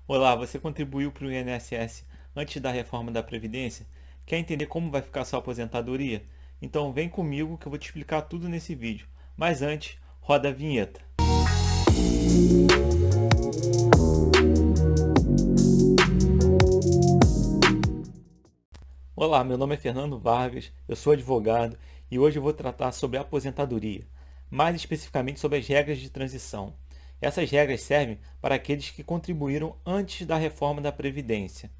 Olá, você contribuiu para o INSS antes da reforma da Previdência? Quer entender como vai ficar sua aposentadoria? Então vem comigo que eu vou te explicar tudo nesse vídeo. Mas antes, roda a vinheta. Olá, meu nome é Fernando Vargas, eu sou advogado e hoje eu vou tratar sobre aposentadoria, mais especificamente sobre as regras de transição. Essas regras servem para aqueles que contribuíram antes da reforma da Previdência.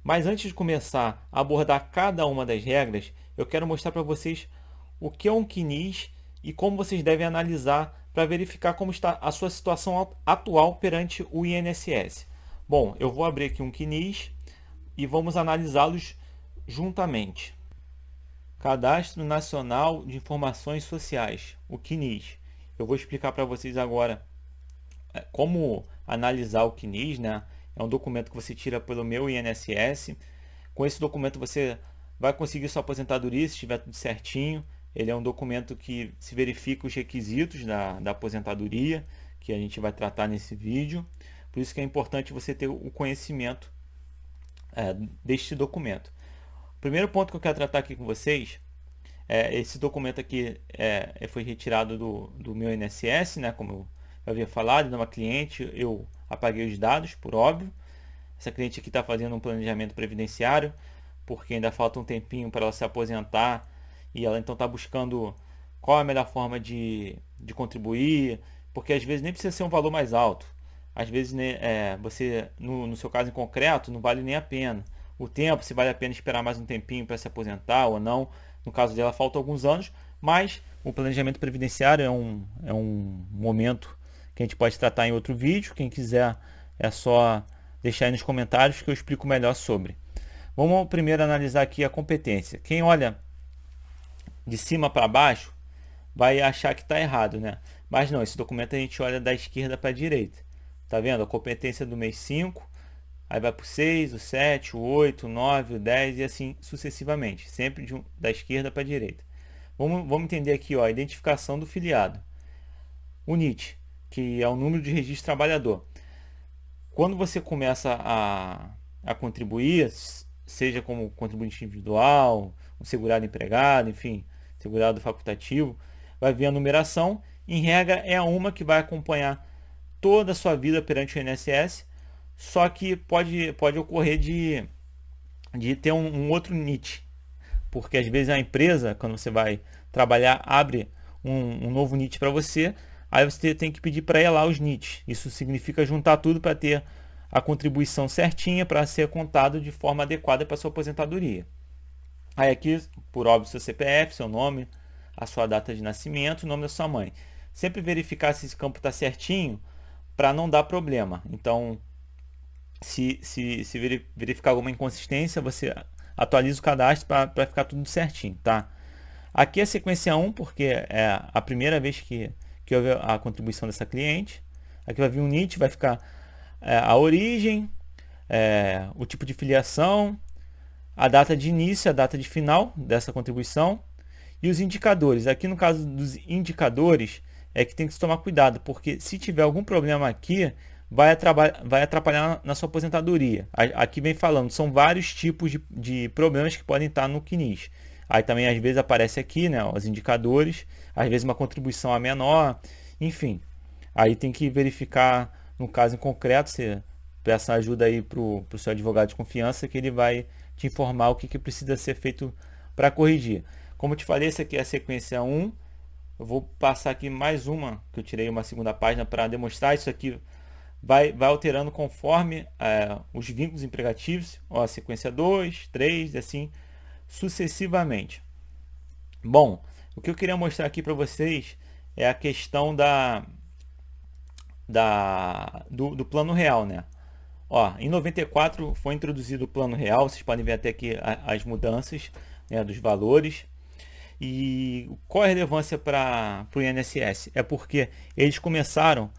Mas antes de começar a abordar cada uma das regras, eu quero mostrar para vocês o que é um CNIS e como vocês devem analisar para verificar como está a sua situação atual perante o INSS. Bom, eu vou abrir aqui um CNIS e vamos analisá-los juntamente. Cadastro Nacional de Informações Sociais, o CNIS. Eu vou explicar para vocês agora como analisar o CNIS, né? É um documento que você tira pelo meu INSS. Com esse documento você vai conseguir sua aposentadoria se estiver tudo certinho. Ele é um documento que se verifica os requisitos da aposentadoria, que a gente vai tratar nesse vídeo. Por isso que é importante você ter o conhecimento deste documento. O primeiro ponto que eu quero tratar aqui com vocês esse documento aqui foi retirado do meu INSS, né? Como eu havia falado, de uma cliente, eu apaguei os dados, por óbvio. Essa cliente aqui está fazendo um planejamento previdenciário, porque ainda falta um tempinho para ela se aposentar, e ela então está buscando qual é a melhor forma de contribuir, porque às vezes nem precisa ser um valor mais alto. Às vezes, né, você, no seu caso em concreto, não vale nem a pena. O tempo, se vale a pena esperar mais um tempinho para se aposentar ou não. No caso dela, faltam alguns anos, mas o planejamento previdenciário é um momento que a gente pode tratar em outro vídeo. Quem quiser é só deixar aí nos comentários que eu explico melhor sobre. Vamos primeiro analisar aqui a competência. Quem olha de cima para baixo vai achar que está errado, né? Mas não, esse documento a gente olha da esquerda para a direita. Tá vendo? A competência do mês 5, aí vai para o 6, o 7, o 8, o 9, o 10 e assim sucessivamente. Sempre da esquerda para a direita. Vamos entender aqui, ó, a identificação do filiado. O NIT, que é o número de registro trabalhador. Quando você começa a contribuir, seja como contribuinte individual, um segurado empregado, enfim, segurado facultativo, vai vir a numeração. Em regra, é uma que vai acompanhar toda a sua vida perante o INSS, só que pode ocorrer de ter um outro NIT, porque às vezes a empresa, quando você vai trabalhar, abre um novo NIT para você, aí você tem que pedir para ela os NITs. Isso significa juntar tudo para ter a contribuição certinha para ser contado de forma adequada para sua aposentadoria. Aí aqui, por óbvio, seu CPF, seu nome, a sua data de nascimento, o nome da sua mãe. Sempre verificar se esse campo está certinho para não dar problema. Então, se verificar alguma inconsistência, você atualiza o cadastro para ficar tudo certinho, tá? Aqui é a sequência 1, porque é a primeira vez que houve a contribuição dessa cliente. Aqui vai vir um NIT, vai ficar a origem, o tipo de filiação, a data de início, a data de final dessa contribuição e os indicadores. Aqui no caso dos indicadores é que tem que se tomar cuidado, porque se tiver algum problema aqui, vai atrapalhar na sua aposentadoria. Aqui vem falando, são vários tipos de problemas que podem estar no CNIS. Aí também às vezes aparece aqui, né, os indicadores, às vezes uma contribuição a menor, enfim. Aí tem que verificar, no caso em concreto, você peça ajuda aí para o seu advogado de confiança, que ele vai te informar o que precisa ser feito para corrigir. Como eu te falei, essa aqui é a sequência 1. Eu vou passar aqui mais uma, que eu tirei uma segunda página para demonstrar. Isso aqui vai alterando conforme os vínculos empregatícios, ó, a sequência 2, 3 e assim sucessivamente. Bom, o que eu queria mostrar aqui para vocês é a questão do plano real, né? Ó, em 94 foi introduzido o plano real, vocês podem ver até aqui as mudanças, né, dos valores. E qual é a relevância para o INSS? É porque eles começaram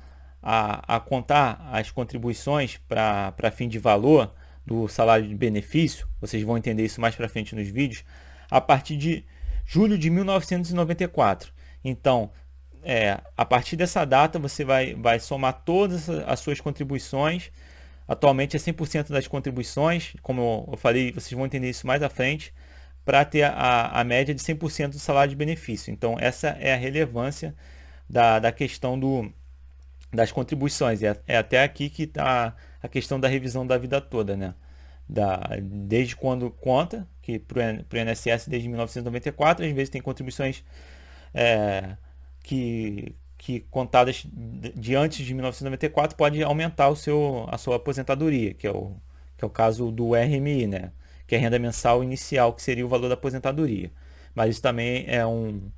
a contar as contribuições para fim de valor do salário de benefício, vocês vão entender isso mais para frente nos vídeos, a partir de julho de 1994. Então, a partir dessa data você vai somar todas as suas contribuições Atualmente é 100% das contribuições, como eu falei, vocês vão entender isso mais à frente, para ter a média de 100% do salário de benefício. Então, essa é a relevância da questão das contribuições. É até aqui que está a questão da revisão da vida toda, né? Desde quando conta, que para o INSS desde 1994, às vezes tem contribuições que contadas de antes de 1994 pode aumentar a sua aposentadoria, que é o caso do RMI, né? Que é a renda mensal inicial, que seria o valor da aposentadoria. Mas isso também é um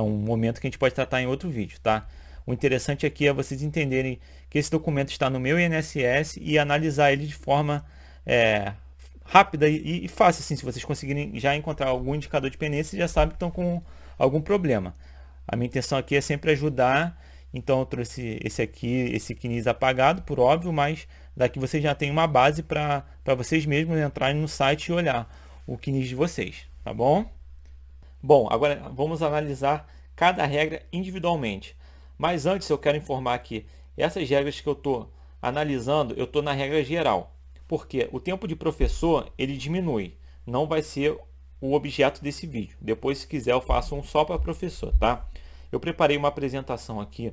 momento que a gente pode tratar em outro vídeo, tá? O interessante aqui é vocês entenderem que esse documento está no meu INSS e analisar ele de forma rápida e fácil. Assim, se vocês conseguirem já encontrar algum indicador de pendência, já sabem que estão com algum problema. A minha intenção aqui é sempre ajudar, então eu trouxe esse CNIS apagado, por óbvio, mas daqui vocês já têm uma base para vocês mesmos entrarem no site e olhar o CNIS de vocês, tá bom? Bom, agora vamos analisar cada regra individualmente. Mas antes eu quero informar que essas regras que eu estou analisando, eu estou na regra geral. Porque o tempo de professor, ele diminui. Não vai ser o objeto desse vídeo. Depois, se quiser, eu faço um só para professor, tá? Eu preparei uma apresentação aqui.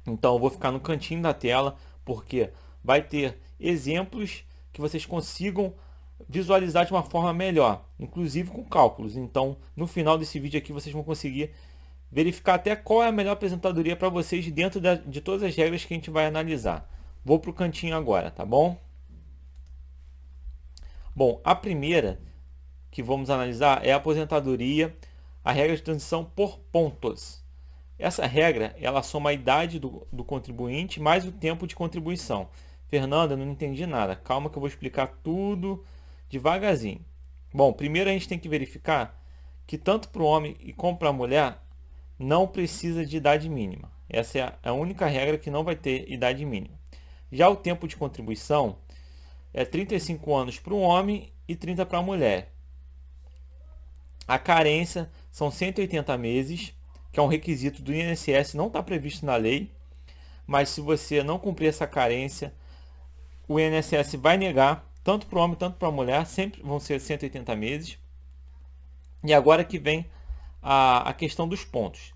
Então, eu vou ficar no cantinho da tela, porque vai ter exemplos que vocês consigam visualizar de uma forma melhor, inclusive com cálculos. Então, no final desse vídeo aqui, vocês vão conseguir verificar até qual é a melhor aposentadoria para vocês dentro de todas as regras que a gente vai analisar. Vou para o cantinho agora, tá bom? Bom, a primeira que vamos analisar é a aposentadoria, a regra de transição por pontos. Essa regra, ela soma a idade do contribuinte mais o tempo de contribuição. Fernanda, eu não entendi nada. Calma que eu vou explicar tudo devagarzinho. Bom, primeiro a gente tem que verificar que tanto para o homem como para a mulher não precisa de idade mínima. Essa é a única regra que não vai ter idade mínima. Já o tempo de contribuição é 35 anos para o homem e 30 para a mulher. A carência são 180 meses, que é um requisito do INSS, não está previsto na lei, mas se você não cumprir essa carência, o INSS vai negar, tanto para o homem quanto para a mulher, sempre vão ser 180 meses. E agora que vem a questão dos pontos.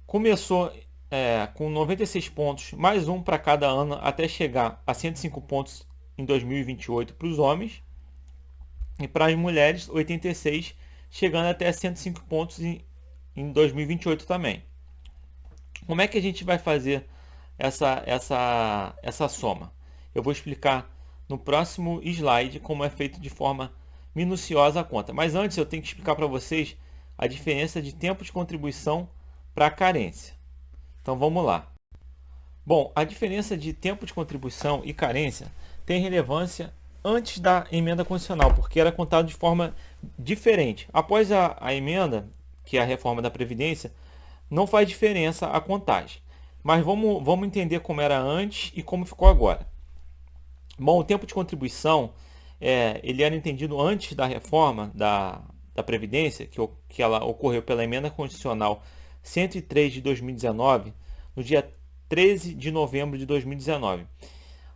Começou com 96 pontos, mais um para cada ano, até chegar a 105 pontos em 2028 para os homens. E para as mulheres, 86, chegando até 105 pontos em 2028 também. Como é que a gente vai fazer essa soma? Eu vou explicar no próximo slide como é feito de forma minuciosa a conta. Mas antes eu tenho que explicar para vocês a diferença de tempo de contribuição para a carência. Então vamos lá. Bom, a diferença de tempo de contribuição e carência tem relevância antes da emenda constitucional, porque era contado de forma diferente. Após a emenda, que é a reforma da Previdência, não faz diferença a contagem. Mas vamos entender como era antes e como ficou agora. Bom, o tempo de contribuição, ele era entendido antes da reforma da Previdência, que ela ocorreu pela emenda constitucional 103 de 2019, no dia 13 de novembro de 2019.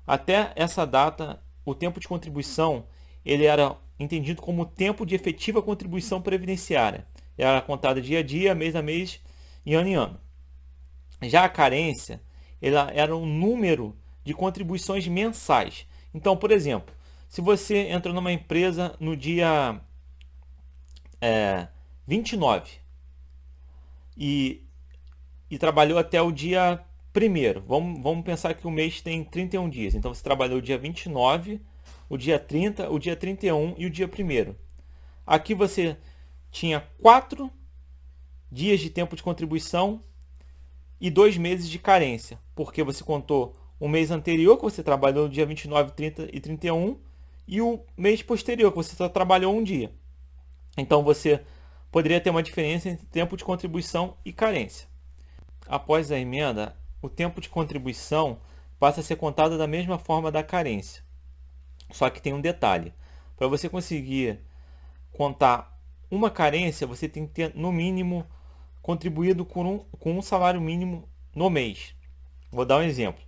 Até essa data, o tempo de contribuição ele era entendido como tempo de efetiva contribuição previdenciária. Era contada dia a dia, mês a mês e ano em ano. Já a carência, ela era um número de contribuições mensais. Então, por exemplo, se você entrou numa empresa no dia 29 e trabalhou até o dia 1º, vamos pensar que o mês tem 31 dias. Então, você trabalhou o dia 29, o dia 30, o dia 31 e o dia 1º. Aqui você tinha 4 dias de tempo de contribuição e 2 meses de carência, porque você contou o mês anterior, que você trabalhou no dia 29, 30 e 31, e o mês posterior, que você só trabalhou um dia. Então, você poderia ter uma diferença entre tempo de contribuição e carência. Após a emenda, o tempo de contribuição passa a ser contado da mesma forma da carência. Só que tem um detalhe. Para você conseguir contar uma carência, você tem que ter, no mínimo, contribuído com um salário mínimo no mês. Vou dar um exemplo.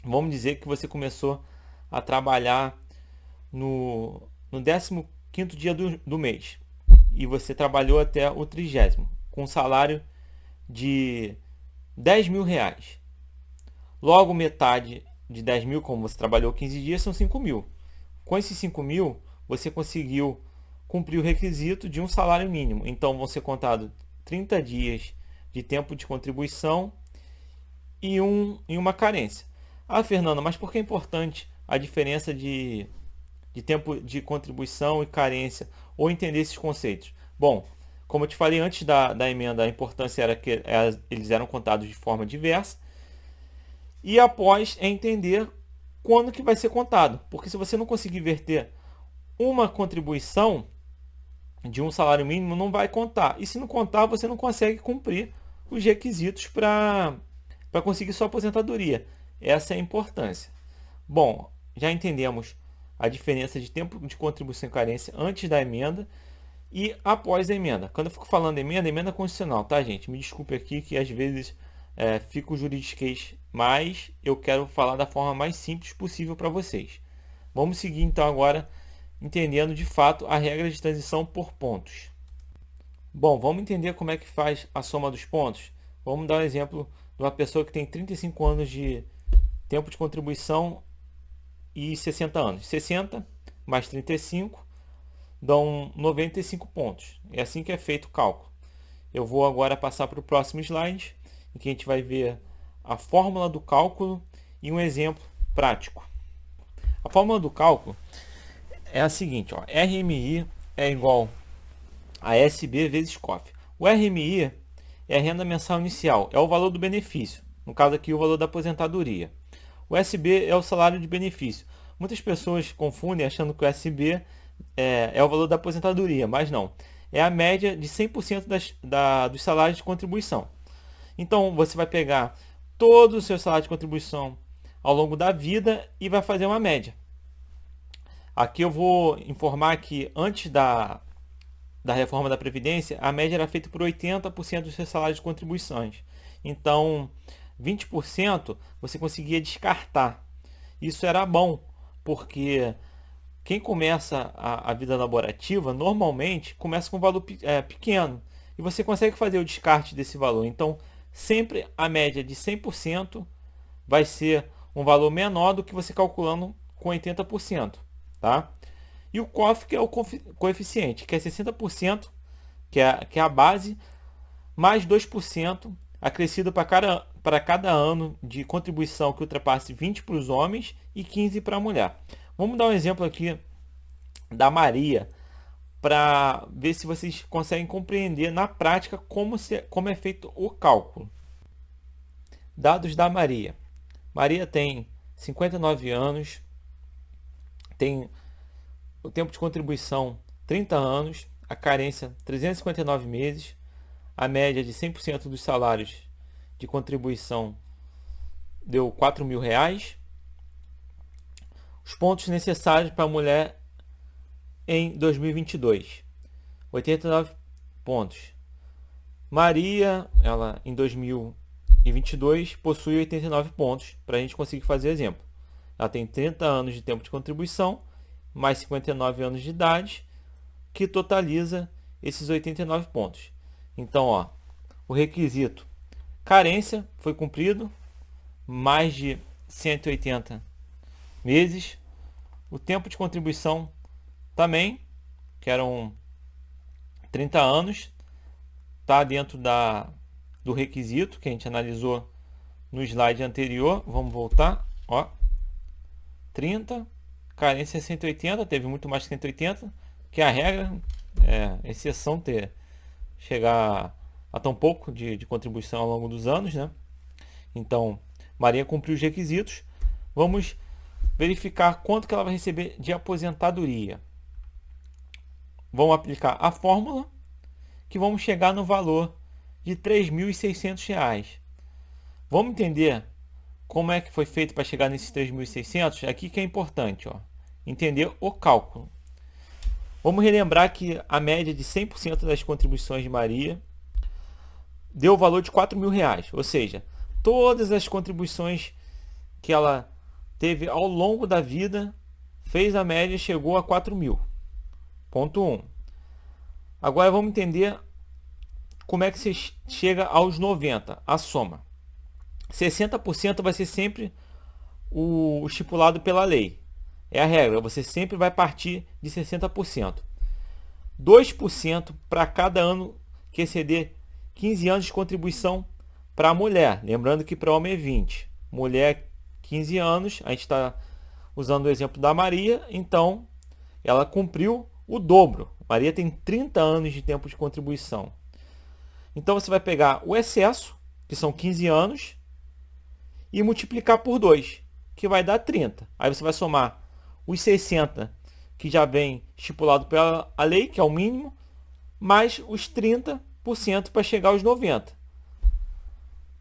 Vamos dizer que você começou a trabalhar no 15º dia do mês e você trabalhou até o 30º, com um salário de R$ 10.000. Logo, metade de 10 mil, como você trabalhou 15 dias, são 5 mil. Com esses 5 mil, você conseguiu cumprir o requisito de um salário mínimo. Então, vão ser contados 30 dias de tempo de contribuição e uma carência. Ah, Fernanda, mas por que é importante a diferença de tempo de contribuição e carência, ou entender esses conceitos? Bom, como eu te falei antes da emenda, a importância era que eles eram contados de forma diversa, e após é entender quando que vai ser contado, porque se você não conseguir verter uma contribuição de um salário mínimo, não vai contar, e se não contar, você não consegue cumprir os requisitos para conseguir sua aposentadoria. Essa é a importância. Bom, já entendemos a diferença de tempo de contribuição e carência antes da emenda e após a emenda. Quando eu fico falando emenda constitucional, tá, gente? Me desculpe aqui que às vezes fico juridiquês, mas eu quero falar da forma mais simples possível para vocês. Vamos seguir então agora entendendo de fato a regra de transição por pontos. Bom, vamos entender como é que faz a soma dos pontos. Vamos dar um exemplo de uma pessoa que tem 35 anos de tempo de contribuição e 60 anos. 60 mais 35 dão 95 pontos. É assim que é feito o cálculo. Eu vou agora passar para o próximo slide, em que a gente vai ver a fórmula do cálculo e um exemplo prático. A fórmula do cálculo é a seguinte, ó, RMI é igual a SB vezes COF. O RMI é a renda mensal inicial, é o valor do benefício, no caso aqui o valor da aposentadoria. O SB é o salário de benefício. Muitas pessoas confundem achando que o SB é o valor da aposentadoria, mas não. É a média de 100% dos salários de contribuição. Então você vai pegar todo o seu salário de contribuição ao longo da vida e vai fazer uma média. Aqui eu vou informar que antes da reforma da Previdência, a média era feita por 80% dos seus salários de contribuições. Então, 20% você conseguia descartar. Isso era bom, porque quem começa a vida laborativa, normalmente, começa com um valor pequeno. E você consegue fazer o descarte desse valor. Então, sempre a média de 100% vai ser um valor menor do que você calculando com 80%. Tá? E o COF, que é o coeficiente, que é 60%, que é a base, mais 2% acrescido para cada ano de contribuição que ultrapasse 20 para os homens e 15 para a mulher. Vamos dar um exemplo aqui da Maria, para ver se vocês conseguem compreender na prática como é feito o cálculo. Dados da Maria. Maria tem 59 anos, tem o tempo de contribuição 30 anos, a carência 359 meses, a média de 100% dos salários de contribuição deu R$ 4.000. Os pontos necessários para a mulher em 2022, 89 pontos. Maria, ela em 2022 possui 89 pontos para a gente conseguir fazer exemplo. Ela tem 30 anos de tempo de contribuição, mais 59 anos de idade, que totaliza esses 89 pontos. Então, ó, o requisito carência foi cumprido, mais de 180 meses. O tempo de contribuição também, que eram 30 anos, está dentro do requisito que a gente analisou no slide anterior. Vamos voltar, ó, 30, carência 180, teve muito mais que 180, que é a regra, exceção chegar a tão pouco de contribuição ao longo dos anos, né? Então, Maria cumpriu os requisitos. Vamos verificar quanto que ela vai receber de aposentadoria. Vamos aplicar a fórmula, que vamos chegar no valor de R$ 3.600. Vamos entender como é que foi feito para chegar nesses 3.600? Aqui que é importante, ó, entender o cálculo. Vamos relembrar que a média de 100% das contribuições de Maria deu o valor de R$ 4.000, ou seja, todas as contribuições que ela teve ao longo da vida, fez a média e chegou a 4.000. Ponto 1. Agora vamos entender como é que você chega aos 90, a soma. 60% vai ser sempre o estipulado pela lei. É a regra, você sempre vai partir de 60%. 2% para cada ano que exceder 15 anos de contribuição para a mulher. Lembrando que para homem é 20. Mulher, 15 anos. A gente está usando o exemplo da Maria. Então, ela cumpriu o dobro. Maria tem 30 anos de tempo de contribuição. Então, você vai pegar o excesso, que são 15 anos, e multiplicar por 2, que vai dar 30. Aí você vai somar os 60, que já vem estipulado pela lei, que é o mínimo, mais os 30% para chegar aos 90.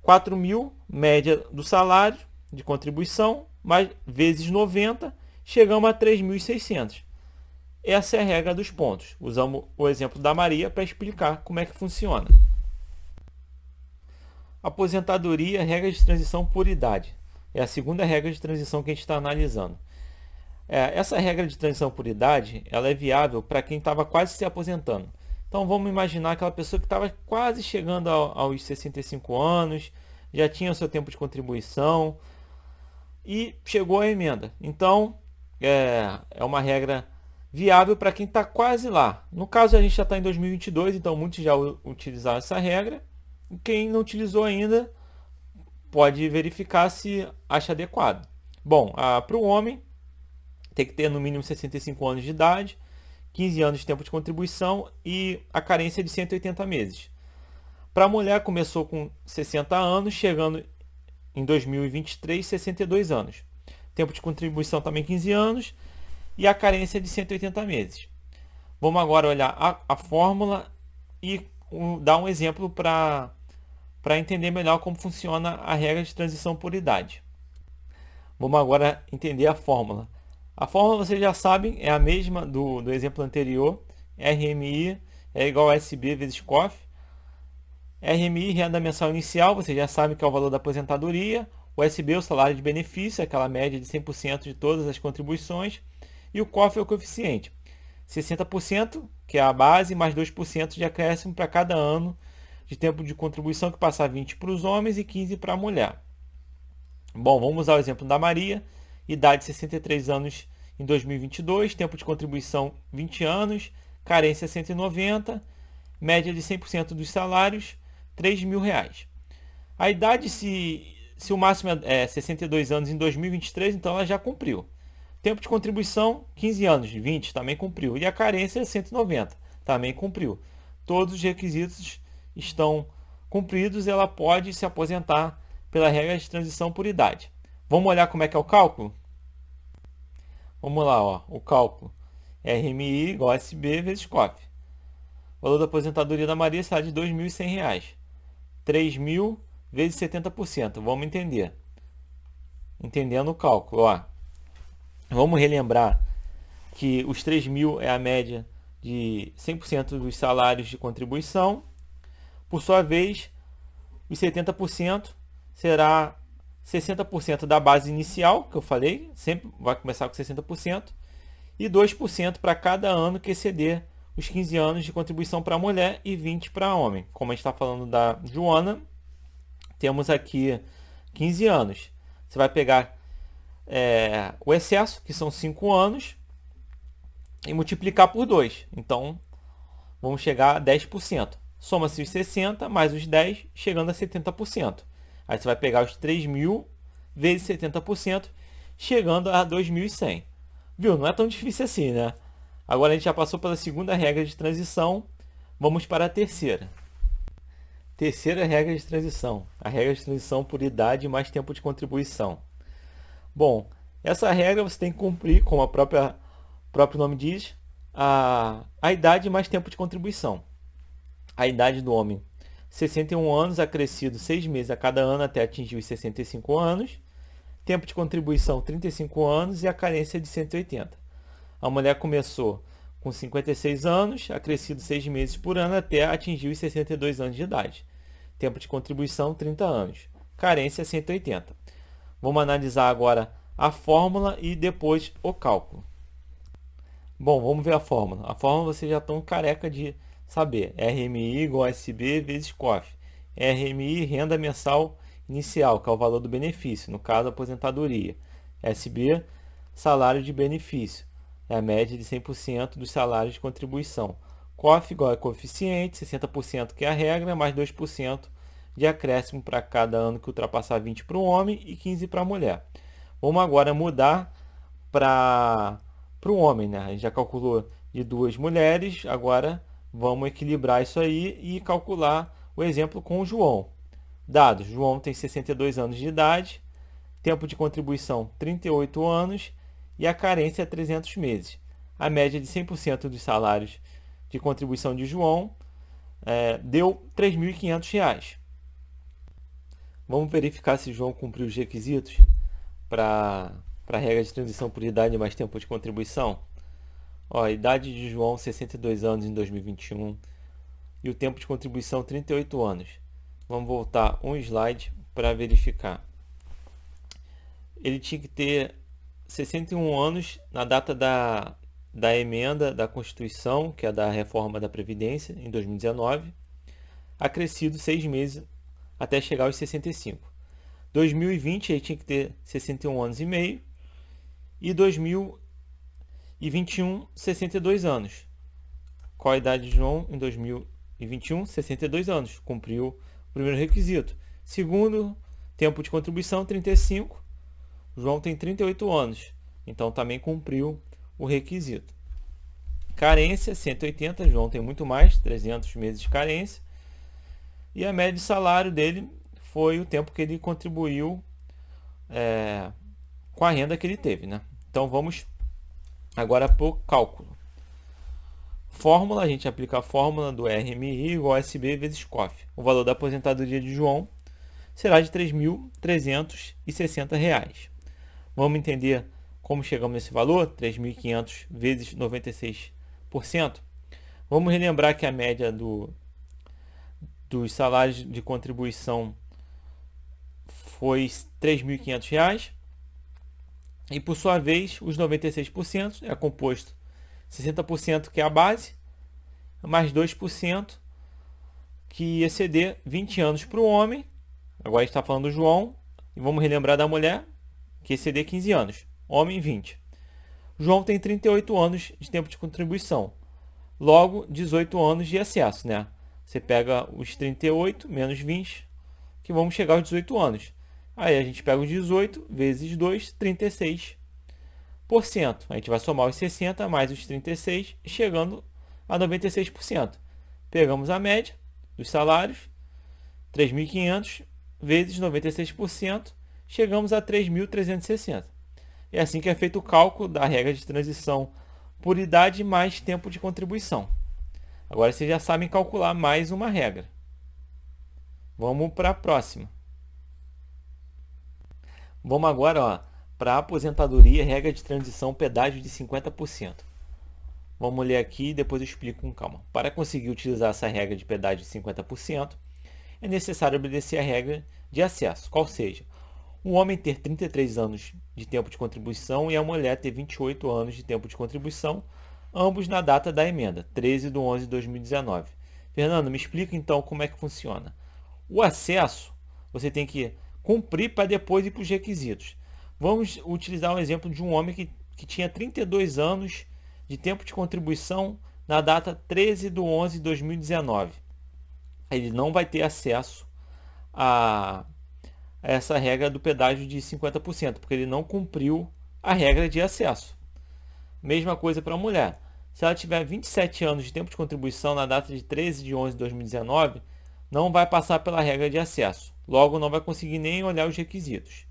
4.000, média do salário de contribuição, mais vezes 90, chegamos a 3.600. Essa é a regra dos pontos. Usamos o exemplo da Maria para explicar como é que funciona. Aposentadoria, regra de transição por idade. É a segunda regra de transição que a gente está analisando. Essa regra de transição por idade, ela é viável para quem estava quase se aposentando. Então vamos imaginar aquela pessoa que estava quase chegando aos 65 anos, já tinha o seu tempo de contribuição e chegou a emenda. Então é uma regra viável para quem está quase lá. No caso a gente já está em 2022, então muitos já utilizaram essa regra. Quem não utilizou ainda pode verificar se acha adequado. Bom, para o homem tem que ter no mínimo 65 anos de idade, 15 anos de tempo de contribuição e a carência de 180 meses. Para a mulher começou com 60 anos, chegando em 2023, 62 anos. Tempo de contribuição também 15 anos e a carência de 180 meses. Vamos agora olhar a fórmula e dar um exemplo para entender melhor como funciona a regra de transição por idade. Vamos agora entender a fórmula. A fórmula vocês já sabem, é a mesma do exemplo anterior. RMI é igual a SB vezes COF. RMI, renda mensal inicial, vocês já sabem que é o valor da aposentadoria. O SB é o salário de benefício, aquela média de 100% de todas as contribuições. E o COF é o coeficiente. 60%, que é a base, mais 2% de acréscimo para cada ano de tempo de contribuição, que passa 20 para os homens e 15 para a mulher. Bom, vamos usar o exemplo da Maria. Idade 63 anos em 2022, tempo de contribuição 20 anos, carência 190, média de 100% dos salários, R$3.000. A idade, se o máximo é 62 anos em 2023, então ela já cumpriu. Tempo de contribuição, 15 anos, 20, também cumpriu. E a carência, 190, também cumpriu. Todos os requisitos estão cumpridos, ela pode se aposentar pela regra de transição por idade. Vamos olhar como é que é o cálculo? Vamos lá, ó, o cálculo. RMI igual a SB vezes COF. O valor da aposentadoria da Maria será de R$2.100. 3.000 vezes 70%. Vamos entender. Entendendo o cálculo, ó. Vamos relembrar que os 3.000 é a média de 100% dos salários de contribuição. Por sua vez, os 70% será 60% da base inicial, que eu falei, sempre vai começar com 60%, e 2% para cada ano que exceder os 15 anos de contribuição para a mulher e 20 para homem. Como a gente está falando da Joana, temos aqui 15 anos. Você vai pegar o excesso, que são 5 anos, e multiplicar por 2. Então, vamos chegar a 10%. Soma-se os 60 mais os 10, chegando a 70%. Aí você vai pegar os 3.000 vezes 70%, chegando a 2.100. Viu? Não é tão difícil assim, né? Agora a gente já passou pela segunda regra de transição. Vamos para a terceira. Terceira regra de transição. A regra de transição por idade mais tempo de contribuição. Bom, essa regra você tem que cumprir, como o próprio nome diz, a idade mais tempo de contribuição. A idade do homem, 61 anos, acrescido 6 meses a cada ano até atingir os 65 anos. Tempo de contribuição, 35 anos e a carência de 180. A mulher começou com 56 anos, acrescido 6 meses por ano até atingir os 62 anos de idade. Tempo de contribuição, 30 anos. Carência, 180. Vamos analisar agora a fórmula e depois o cálculo. Bom, vamos ver a fórmula. A fórmula vocês já estão careca de saber. RMI igual a SB vezes COF. RMI, renda mensal inicial, que é o valor do benefício, no caso, aposentadoria. SB, salário de benefício, é a média de 100% dos salários de contribuição. COF igual a coeficiente, 60% que é a regra, mais 2% de acréscimo para cada ano que ultrapassar 20 para o homem e 15 para a mulher. Vamos agora mudar para o homem, né? A gente já calculou de 2 mulheres, agora vamos equilibrar isso aí e calcular o exemplo com o João. Dados: João tem 62 anos de idade, tempo de contribuição 38 anos e a carência é 300 meses. A média de 100% dos salários de contribuição de João deu R$ 3.500. Vamos verificar se João cumpriu os requisitos para a regra de transição por idade mais tempo de contribuição. Ó, a idade de João 62 anos em 2021 e o tempo de contribuição 38 anos. Vamos voltar um slide para verificar. Ele tinha que ter 61 anos na data da emenda da Constituição, que é da reforma da Previdência, em 2019, acrescido 6 meses até chegar aos 65. 2020 ele tinha que ter 61 anos e meio e 2021 62 anos. Qual a idade de João em 2021? 62 anos. Cumpriu o primeiro requisito. Segundo, tempo de contribuição 35. João tem 38 anos. Então também cumpriu o requisito. Carência 180. João tem muito mais, 300 meses de carência. E a média de salário dele foi o tempo que ele contribuiu com a renda que ele teve, né? Então vamos agora para o cálculo. Fórmula, a gente aplica a fórmula do RMI igual a SB vezes COF. O valor da aposentadoria de João será de R$ 3.360. Vamos entender como chegamos nesse valor? 3.500 vezes 96%. Vamos relembrar que a média dos salários de contribuição foi R$ 3.500. E por sua vez, os 96% é composto 60% que é a base, mais 2% que ia exceder 20 anos para o homem. Agora a gente está falando do João. E vamos relembrar da mulher, que exceder 15 anos. Homem, 20. João tem 38 anos de tempo de contribuição. Logo, 18 anos de acesso, né? Você pega os 38 menos 20, que vamos chegar aos 18 anos. Aí a gente pega os 18 vezes 2, 36%. A gente vai somar os 60 mais os 36, chegando a 96%. Pegamos a média dos salários, 3.500 vezes 96%, chegamos a 3.360. É assim que é feito o cálculo da regra de transição por idade mais tempo de contribuição. Agora vocês já sabem calcular mais uma regra. Vamos para a próxima. Vamos agora para a aposentadoria, regra de transição, pedágio de 50%. Vamos ler aqui e depois eu explico com calma. Para conseguir utilizar essa regra de pedágio de 50%, é necessário obedecer a regra de acesso, qual seja, o homem ter 33 anos de tempo de contribuição e a mulher ter 28 anos de tempo de contribuição, ambos na data da emenda, 13/11/2019. Fernando, me explica então como é que funciona. O acesso, você tem que cumprir para depois ir para os requisitos. Vamos utilizar um exemplo de um homem que tinha 32 anos de tempo de contribuição na data 13/11/2019. Ele não vai ter acesso a essa regra do pedágio de 50%, porque ele não cumpriu a regra de acesso. Mesma coisa para a mulher. Se ela tiver 27 anos de tempo de contribuição na data de 13/11/2019, não vai passar pela regra de acesso. Logo, não vai conseguir nem olhar os requisitos.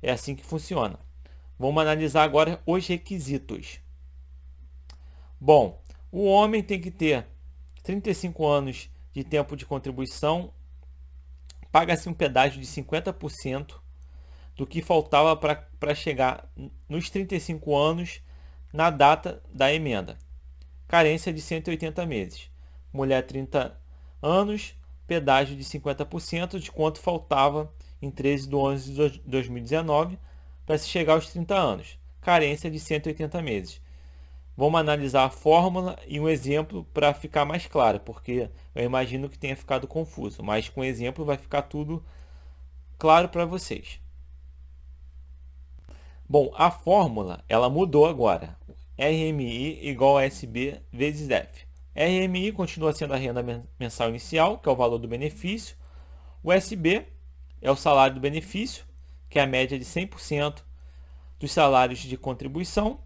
É assim que funciona. Vamos analisar agora os requisitos. Bom, o homem tem que ter 35 anos de tempo de contribuição, paga-se um pedágio de 50% do que faltava para chegar nos 35 anos na data da emenda. Carência de 180 meses. Mulher 30 anos, pedágio de 50% de quanto faltava em 13/11/2019 para se chegar aos 30 anos. Carência de 180 meses. Vamos analisar a fórmula e um exemplo para ficar mais claro, porque eu imagino que tenha ficado confuso, mas com exemplo vai ficar tudo claro para vocês. Bom, a fórmula ela mudou agora. RMI igual a SB vezes F. RMI continua sendo a renda mensal inicial, que é o valor do benefício. O SB é o salário do benefício, que é a média de 100% dos salários de contribuição.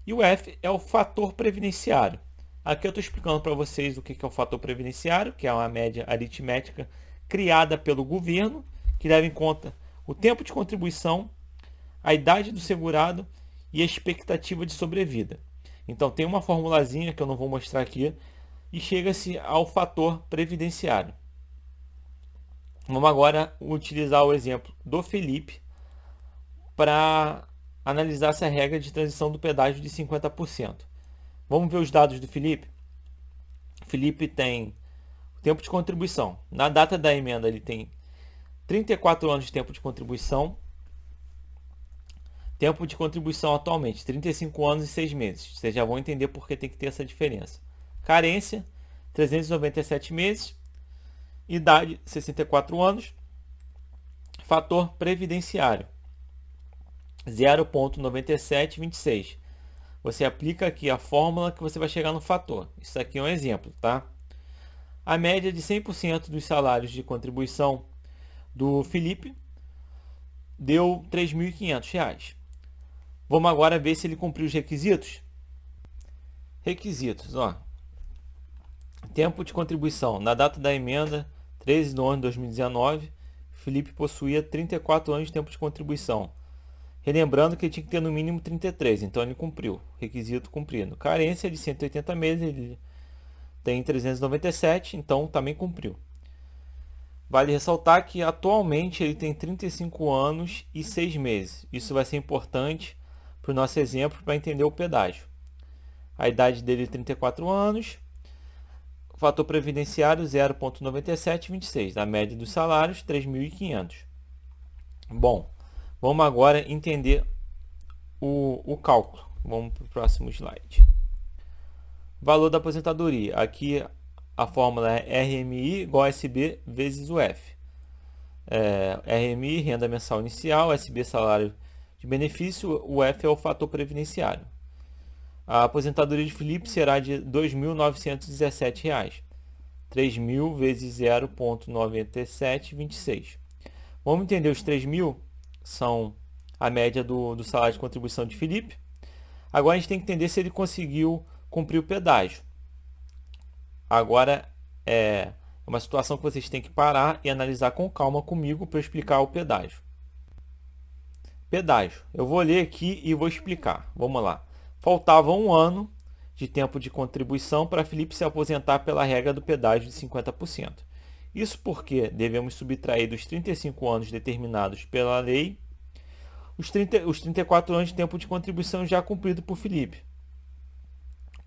E o F é o fator previdenciário. Aqui eu estou explicando para vocês o que é o fator previdenciário, que é uma média aritmética criada pelo governo, que leva em conta o tempo de contribuição, a idade do segurado e a expectativa de sobrevida. Então tem uma formulazinha que eu não vou mostrar aqui e chega-se ao fator previdenciário. Vamos agora utilizar o exemplo do Felipe para analisar essa regra de transição do pedágio de 50%. Vamos ver os dados do Felipe? O Felipe tem tempo de contribuição. Na data da emenda ele tem 34 anos de tempo de contribuição. Tempo de contribuição atualmente, 35 anos e 6 meses. Vocês já vão entender por que tem que ter essa diferença. Carência, 397 meses. Idade, 64 anos. Fator previdenciário, 0,9726. Você aplica aqui a fórmula que você vai chegar no fator. Isso aqui é um exemplo, tá? A média de 100% dos salários de contribuição do Felipe deu R$ 3.500. Vamos agora ver se ele cumpriu os requisitos. Requisitos, ó. Tempo de contribuição. Na data da emenda, 13 de novembro de 2019, Felipe possuía 34 anos de tempo de contribuição. Relembrando que ele tinha que ter no mínimo 33, então ele cumpriu. Requisito cumprido. Carência de 180 meses, ele tem 397, então também cumpriu. Vale ressaltar que atualmente ele tem 35 anos e 6 meses. Isso vai ser importante para o nosso exemplo para entender o pedágio. A idade dele é 34 anos. Fator previdenciário 0,9726. A média dos salários 3.500. Bom, vamos agora entender o cálculo. Vamos para o próximo slide. Valor da aposentadoria. Aqui a fórmula é RMI igual a SB vezes o F. RMI, renda mensal inicial, SB, salário de benefício, o F é o fator previdenciário. A aposentadoria de Felipe será de R$ 2.917. 3.000 vezes 0,9726. Vamos entender os 3.000 são a média do salário de contribuição de Felipe. Agora a gente tem que entender se ele conseguiu cumprir o pedágio. Agora é uma situação que vocês têm que parar e analisar com calma comigo para eu explicar o pedágio. Pedágio. Eu vou ler aqui e vou explicar. Vamos lá. Faltava um ano de tempo de contribuição para Felipe se aposentar pela regra do pedágio de 50%. Isso porque devemos subtrair dos 35 anos determinados pela lei os 34 anos de tempo de contribuição já cumprido por Felipe.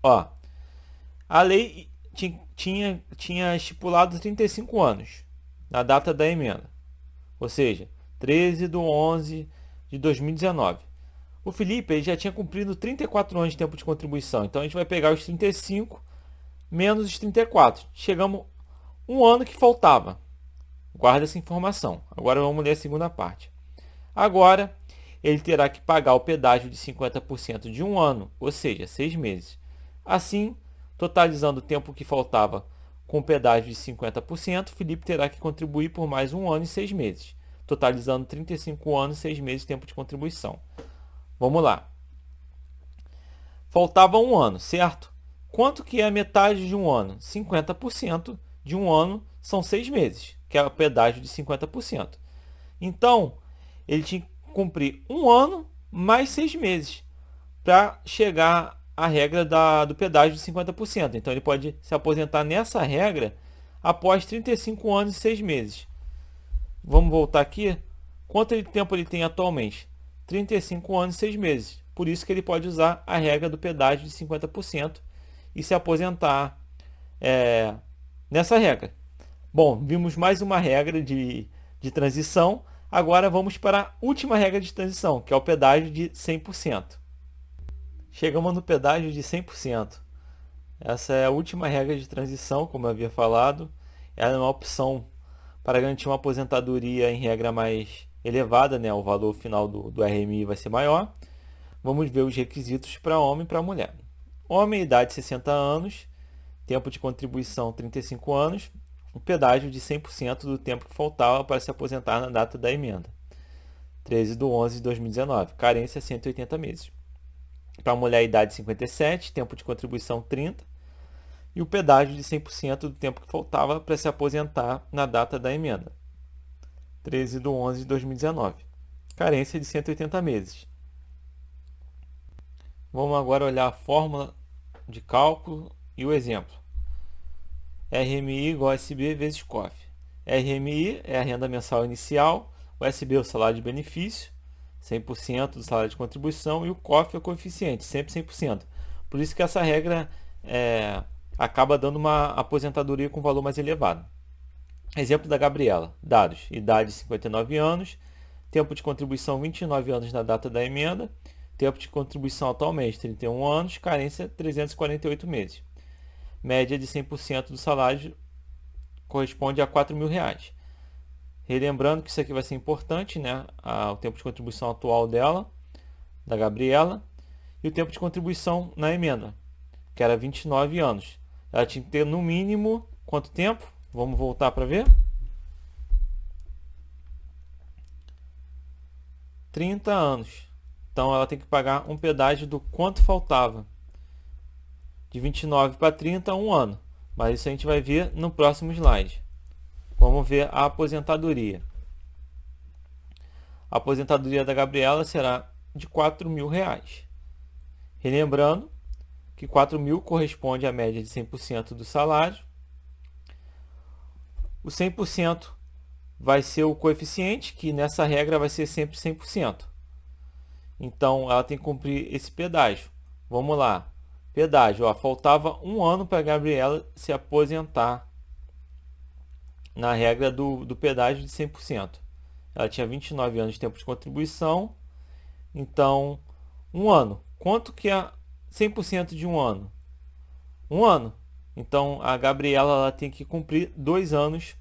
Ó, a lei tinha estipulado 35 anos na data da emenda, ou seja, 13 de 11 de 2019. O Felipe ele já tinha cumprido 34 anos de tempo de contribuição, então a gente vai pegar os 35 menos os 34. Chegamos um ano que faltava. Guarda essa informação. Agora vamos ler a segunda parte. Agora, ele terá que pagar o pedágio de 50% de um ano, ou seja, 6 meses. Assim, totalizando o tempo que faltava com o pedágio de 50%, Felipe terá que contribuir por mais um ano e 6 meses, totalizando 35 anos e 6 meses de tempo de contribuição. Vamos lá. Faltava um ano, certo? Quanto que é a metade de um ano? 50% de um ano são 6 meses, que é o pedágio de 50%. Então, ele tinha que cumprir um ano mais 6 meses para chegar à regra do pedágio de 50%. Então, ele pode se aposentar nessa regra após 35 anos e 6 meses. Vamos voltar aqui. Quanto tempo ele tem atualmente? 35 anos e 6 meses. Por isso que ele pode usar a regra do pedágio de 50% e se aposentar nessa regra. Bom, vimos mais uma regra de transição. Agora vamos para a última regra de transição, que é o pedágio de 100%. Chegamos no pedágio de 100%. Essa é a última regra de transição, como eu havia falado. Ela é uma opção para garantir uma aposentadoria em regra mais elevada, né? O valor final do RMI vai ser maior. Vamos ver os requisitos para homem e para mulher. Homem, idade 60 anos, tempo de contribuição 35 anos, o pedágio de 100% do tempo que faltava para se aposentar na data da emenda. 13/11/2019, carência 180 meses. Para a mulher, idade 57, tempo de contribuição 30, e o pedágio de 100% do tempo que faltava para se aposentar na data da emenda. 13/11/2019, carência de 180 meses. Vamos agora olhar a fórmula de cálculo e o exemplo. RMI igual a SB vezes COF. RMI é a renda mensal inicial, o SB é o salário de benefício, 100% do salário de contribuição, e o COF é o coeficiente, sempre 100%. Por isso que essa regra acaba dando uma aposentadoria com valor mais elevado. Exemplo da Gabriela. Dados: idade 59 anos, tempo de contribuição 29 anos na data da emenda, tempo de contribuição atualmente 31 anos, carência 348 meses. Média de 100% do salário corresponde a R$4.000. Relembrando que isso aqui vai ser importante, né? O tempo de contribuição atual dela, da Gabriela, e o tempo de contribuição na emenda, que era 29 anos. Ela tinha que ter no mínimo quanto tempo? Vamos voltar para ver. 30 anos. Então ela tem que pagar um pedágio do quanto faltava. De 29 para 30, um ano. Mas isso a gente vai ver no próximo slide. Vamos ver a aposentadoria. A aposentadoria da Gabriela será de R$4.000. Relembrando que 4.000 corresponde à média de 100% do salário. O 100% vai ser o coeficiente, que nessa regra vai ser sempre 100%. Então ela tem que cumprir esse pedágio. Vamos lá. Pedágio, faltava um ano para a Gabriela se aposentar na regra do pedágio de 100%. Ela tinha 29 anos de tempo de contribuição, então um ano. Quanto que é 100% de um ano? Um ano. Então a Gabriela ela tem que cumprir 2 anos,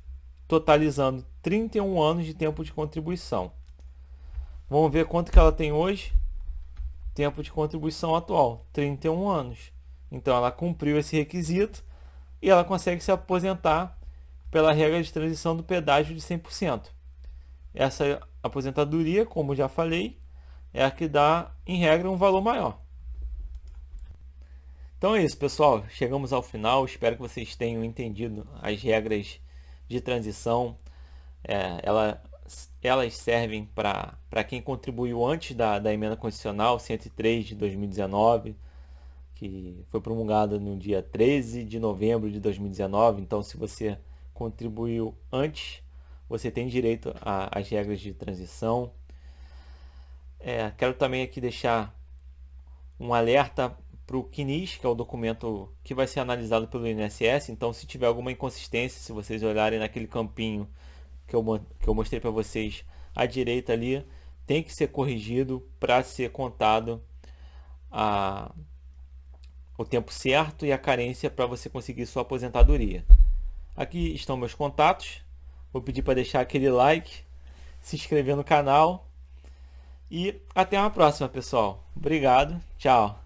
totalizando 31 anos de tempo de contribuição. Vamos ver quanto que ela tem hoje. Tempo de contribuição atual, 31 anos. Então ela cumpriu esse requisito e ela consegue se aposentar pela regra de transição do pedágio de 100%. Essa aposentadoria, como já falei, é a que dá, em regra, um valor maior. Então é isso, pessoal. Chegamos ao final. Espero que vocês tenham entendido as regras de transição. Elas servem para quem contribuiu antes da emenda constitucional 103 de 2019, que foi promulgada no dia 13 de novembro de 2019. Então, se você contribuiu antes, você tem direito às regras de transição. Quero também aqui deixar um alerta para o CNIS, que é o documento que vai ser analisado pelo INSS. Então, se tiver alguma inconsistência, se vocês olharem naquele campinho que eu mostrei para vocês à direita ali, tem que ser corrigido para ser contado o tempo certo e a carência para você conseguir sua aposentadoria. Aqui estão meus contatos. Vou pedir para deixar aquele like, se inscrever no canal e até uma próxima, pessoal. Obrigado, tchau.